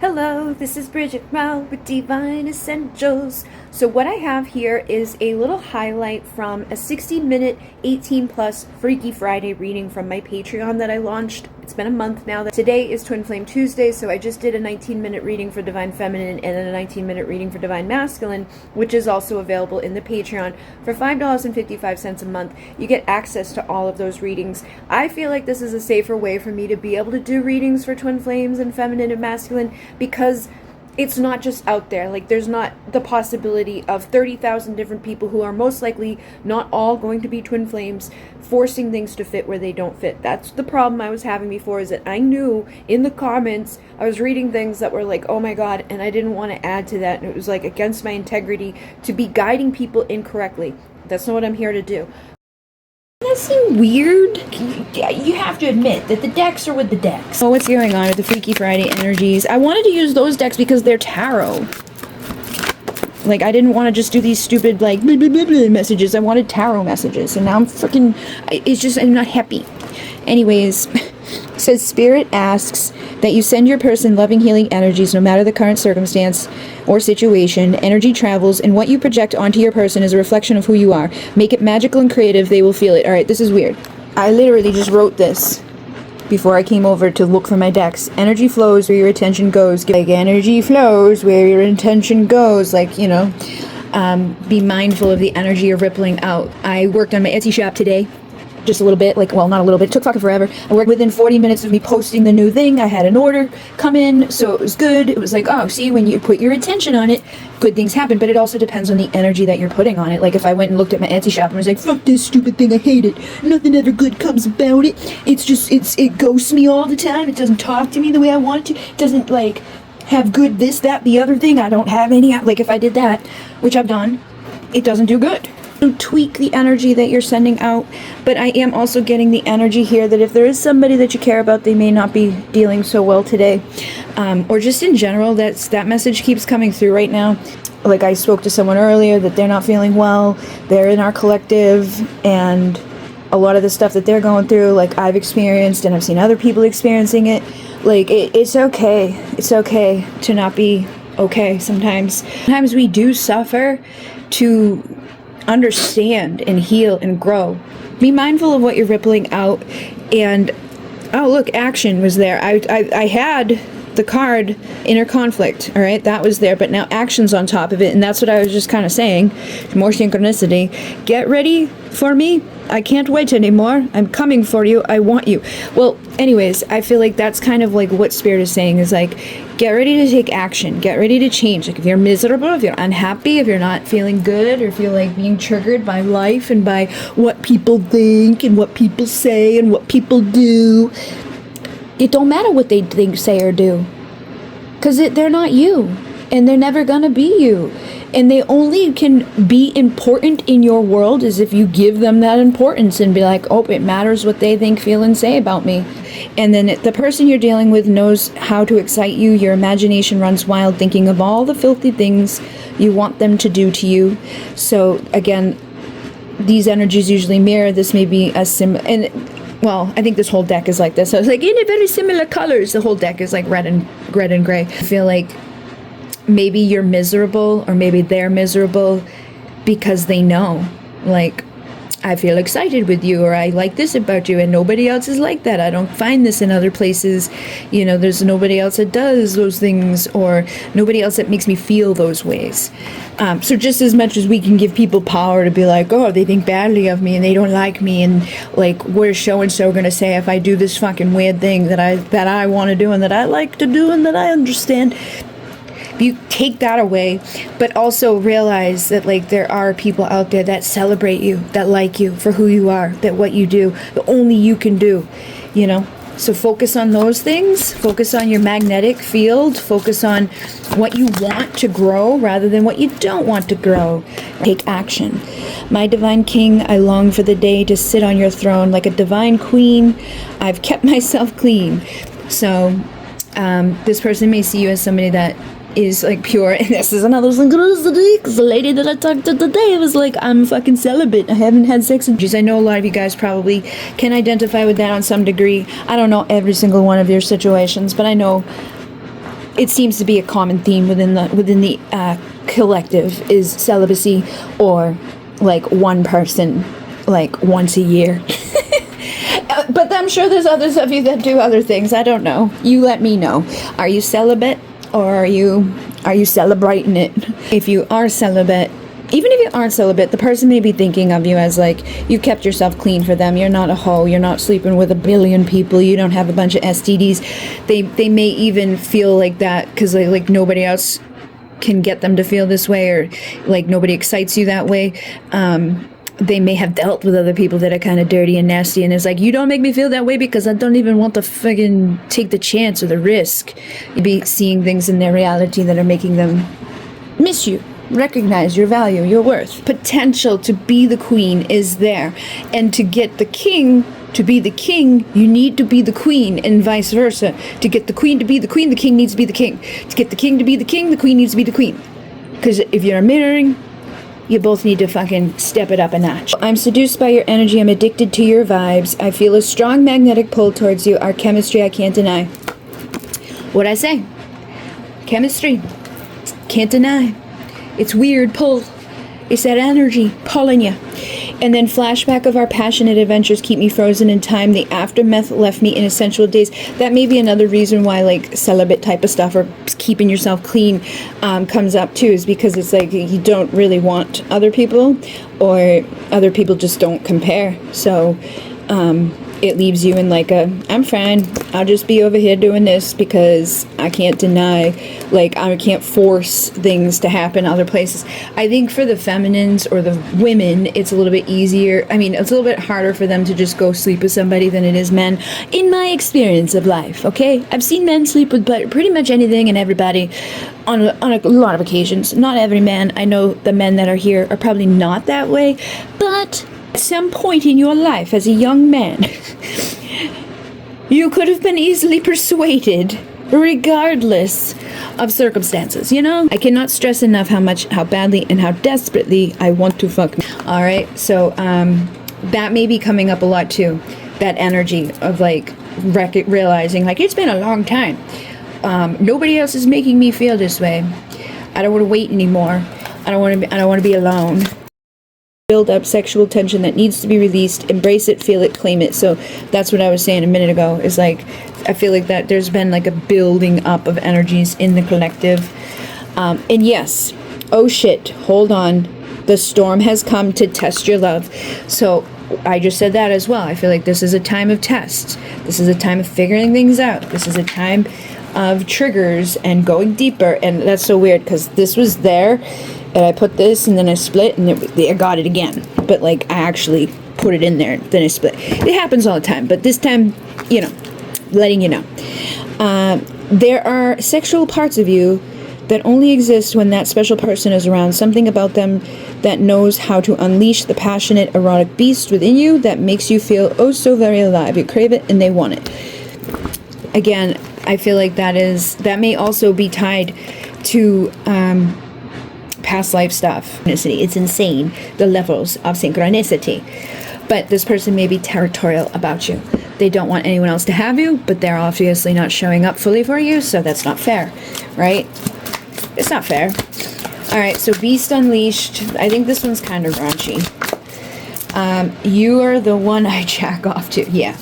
Hello, this is Bridget Rao with Divine Essentials. So what I have here is a little highlight from a 60-minute 18 plus Freaky Friday reading from my Patreon that I launched. It's been a month now. Today is Twin Flame Tuesday, so I just did a 19-minute reading for Divine Feminine and then a 19-minute reading for Divine Masculine, which is also available in the Patreon for $5.55 a month. You get access to all of those readings. I feel like this is a safer way for me to be able to do readings for Twin Flames and Feminine and Masculine, because it's not just out there. Like, there's not the possibility of 30,000 different people who are most likely not all going to be twin flames forcing things to fit where they don't fit. That's the problem I was having before, is that I knew in the comments I was reading things that were like, oh my god, and I didn't want to add to that, and it was like against my integrity to be guiding people incorrectly. That's not what I'm here to do. That seem weird? You have to admit that the decks are with the decks. Oh, what's going on with the Freaky Friday energies? I wanted to use those decks because they're tarot. Like, I didn't want to just do these stupid, like, blah, blah, blah, blah messages. I wanted tarot messages, and now I'm freaking... It's just, I'm not happy. Anyways, says Spirit asks that you send your person loving, healing energies no matter the current circumstance or situation. Energy travels, and what you project onto your person is a reflection of who you are. Make it magical and creative. They will feel it. Alright, this is weird. I literally just wrote this before I came over to look for my decks. Energy flows where your attention goes. Like, energy flows where your intention goes. Like, you know, be mindful of the energy you're rippling out. I worked on my Etsy shop today. Just a little bit, like, well, not a little bit, it took fucking forever. I worked within 40 minutes of me posting the new thing. I had an order come in, so it was good. It was like, oh, see, when you put your attention on it, good things happen, but it also depends on the energy that you're putting on it. Like, if I went and looked at my Etsy shop and was like, fuck this stupid thing, I hate it, nothing ever good comes about it, it's just, it ghosts me all the time, it doesn't talk to me the way I want it to, it doesn't, like, have good this, that, the other thing, I don't have any, like, if I did that, which I've done, it doesn't do good. Tweak the energy that you're sending out, but I am also getting the energy here that if there is somebody that you care about, they may not be dealing so well today, or just in general, that message keeps coming through right now. Like, I spoke to someone earlier that they're not feeling well, they're in our collective, and a lot of the stuff that they're going through, like, I've experienced and I've seen other people experiencing it. Like, it's okay to not be okay sometimes. Sometimes we do suffer to understand and heal and grow. Be mindful of what you're rippling out. And oh, look, action was there. I had the card inner conflict, all right, that was there, but now action's on top of it, and that's what I was just kind of saying. More synchronicity. Get ready for me. I can't wait anymore. I'm coming for you. I want you. Well, anyways, I feel like that's kind of like what Spirit is saying, is like, get ready to take action. Get ready to change. Like, if you're miserable, if you're unhappy, if you're not feeling good, or if you're like being triggered by life and by what people think and what people say and what people do, it don't matter what they think, say, or do, because they're not you, and they're never gonna be you, and they only can be important in your world as if you give them that importance and be like, oh, it matters what they think, feel, and say about me. And then the person you're dealing with knows how to excite you. Your imagination runs wild thinking of all the filthy things you want them to do to you. So again, these energies usually mirror. This may be a well, I think this whole deck is like this. So it's like in a very similar colors. The whole deck is like red and gray. I feel like maybe you're miserable, or maybe they're miserable because they know, like, I feel excited with you, or I like this about you, and nobody else is like that. I don't find this in other places. You know, there's nobody else that does those things, or nobody else that makes me feel those ways. So just as much as we can give people power to be like, oh, they think badly of me and they don't like me, and like, where's so-and-so gonna say if I do this fucking weird thing that I want to do and that I like to do and that I understand. You take that away, but also realize that, like, there are people out there that celebrate you, that like you for who you are, that what you do, that only you can do, you know? So focus on those things, focus on your magnetic field, focus on what you want to grow rather than what you don't want to grow. Take action. My divine king, I long for the day to sit on your throne like a divine queen. I've kept myself clean. So this person may see you as somebody that is like pure, and this is another synchronicity, because the lady that I talked to today was like, I'm fucking celibate, I haven't had sex in years. I know a lot of you guys probably can identify with that on some degree. I don't know every single one of your situations, but I know it seems to be a common theme within the collective is celibacy, or like one person like once a year. But I'm sure there's others of you that do other things. I don't know. You let me know. Are you celibate, or are you celebrating it? If you are celibate, even if you aren't celibate, the person may be thinking of you as like, you kept yourself clean for them. You're not a hoe. You're not sleeping with a billion people. You don't have a bunch of STDs. They may even feel like that because like nobody else can get them to feel this way, or like nobody excites you that way. They may have dealt with other people that are kind of dirty and nasty, and it's like, you don't make me feel that way because I don't even want to fucking take the chance or the risk. You'd be seeing things in their reality that are making them miss you. Recognize your value, your worth. Potential to be the queen is there. And to get the king to be the king, you need to be the queen, and vice versa. To get the queen to be the queen, the king needs to be the king. To get the king to be the king, the queen needs to be the queen. Because if you're mirroring, you both need to fucking step it up a notch. I'm seduced by your energy. I'm addicted to your vibes. I feel a strong magnetic pull towards you. Our chemistry, I can't deny. What'd I say? Chemistry. Can't deny. It's weird pull. It's that energy pulling you. And then flashback of our passionate adventures keep me frozen in time. The aftermath left me in essential days. That may be another reason why like celibate type of stuff or keeping yourself clean comes up too, is because it's like you don't really want other people, or other people just don't compare. So it leaves you in like a, I'm fine, I'll just be over here doing this because I can't deny, like I can't force things to happen other places. I think for the feminines or the women, it's a little bit easier. I mean, it's a little bit harder for them to just go sleep with somebody than it is men, in my experience of life, okay? I've seen men sleep with pretty much anything and everybody on a lot of occasions. Not every man. I know the men that are here are probably not that way, but at some point in your life as a young man, you could have been easily persuaded, regardless of circumstances, you know? I cannot stress enough how badly and how desperately I want to fuck. All right, so that may be coming up a lot too. That energy of like realizing like it's been a long time. Nobody else is making me feel this way. I don't want to wait anymore. I don't want to be alone. Build up sexual tension that needs to be released. Embrace it, feel it, claim it. So that's what I was saying a minute ago, is like I feel like that there's been like a building up of energies in the collective. And yes, oh shit, hold on, the storm has come to test your love. So I just said that as well. I feel like this is a time of tests. This is a time of figuring things out. This is a time of triggers and going deeper. And that's so weird because this was there and I put this and then I split and I got it again. But like I actually put it in there, then I split. It happens all the time, but this time, you know, letting you know. There are sexual parts of you that only exist when that special person is around. Something about them that knows how to unleash the passionate erotic beast within you that makes you feel oh so very alive. You crave it and they want it. Again, I feel like that may also be tied to past life stuff. It's insane, the levels of synchronicity. But this person may be territorial about you. They don't want anyone else to have you, but they're obviously not showing up fully for you, so that's not fair, right? It's not fair. All right, so Beast Unleashed. I think this one's kind of raunchy. You are the one I jack off to. Yeah.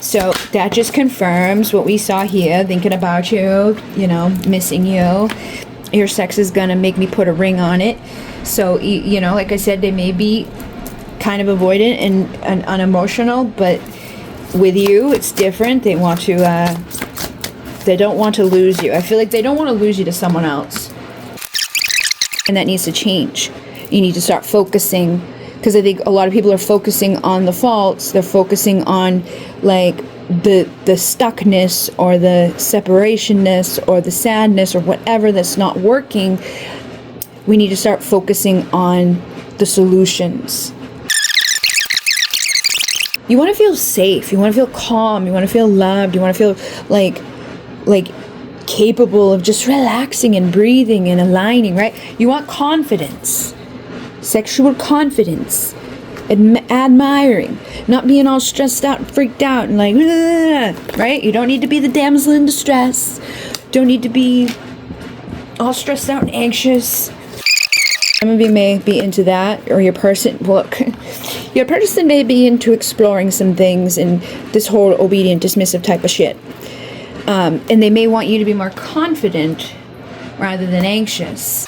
So that just confirms what we saw here. Thinking about you, you know, missing you. Your sex is going to make me put a ring on it. So, you know, like I said, they may be kind of avoidant and unemotional, but with you, it's different. They want to, they don't want to lose you. I feel like they don't want to lose you to someone else. And that needs to change. You need to start focusing, because I think a lot of people are focusing on the faults. They're focusing on like the stuckness or the separationness or the sadness or whatever that's not working. We need to start focusing on the solutions. You want to feel safe. You want to feel calm. You want to feel loved. You want to feel like capable of just relaxing and breathing and aligning, right? You want confidence, sexual confidence, admiring, not being all stressed out and freaked out and like, right? You don't need to be the damsel in distress. Don't need to be all stressed out and anxious. Some of you may be into that, or your person may be into exploring some things and this whole obedient, dismissive type of shit. And they may want you to be more confident rather than anxious.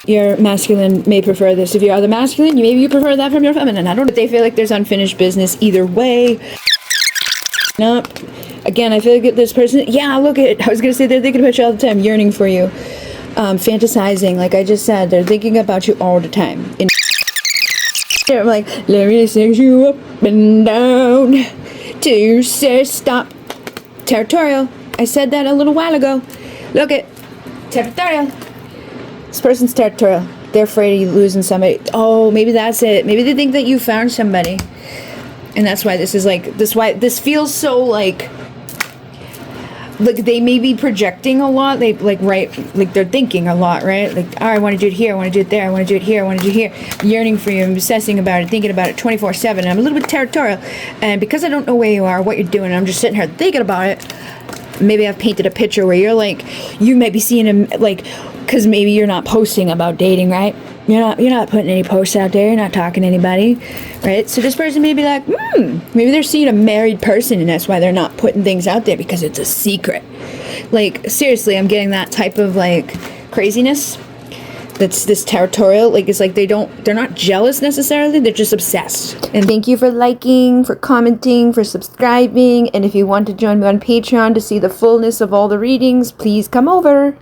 Your masculine may prefer this. If you are the masculine, maybe you prefer that from your feminine. I don't know. But they feel like there's unfinished business either way. Nope. Again, I feel like this person, I was going to say they're thinking about you all the time, yearning for you. Fantasizing, like I just said, they're thinking about you all the time. I'm like, let me sex you up and down till you say stop. Territorial. I said that a little while ago. Look at Territorial. This person's territorial. They're afraid of you losing somebody. Oh, maybe that's it. Maybe they think that you found somebody. And that's why this is like, this feels so like they may be projecting a lot. They they're thinking a lot, right? Like, oh, I want to do it here. I want to do it there. I want to do it here. I want to do it here. Yearning for you. I'm obsessing about it, thinking about it 24/7. And I'm a little bit territorial. And because I don't know where you are, what you're doing, I'm just sitting here thinking about it. Maybe I've painted a picture where you're like, you may be seeing him like, because maybe you're not posting about dating, right? You're not putting any posts out there. You're not talking to anybody, right? So this person may be like, maybe they're seeing a married person and that's why they're not putting things out there, because it's a secret. Like, seriously, I'm getting that type of like craziness. That's this territorial, like it's like they're not jealous necessarily, they're just obsessed. And thank you for liking, for commenting, for subscribing, and if you want to join me on Patreon to see the fullness of all the readings, please come over.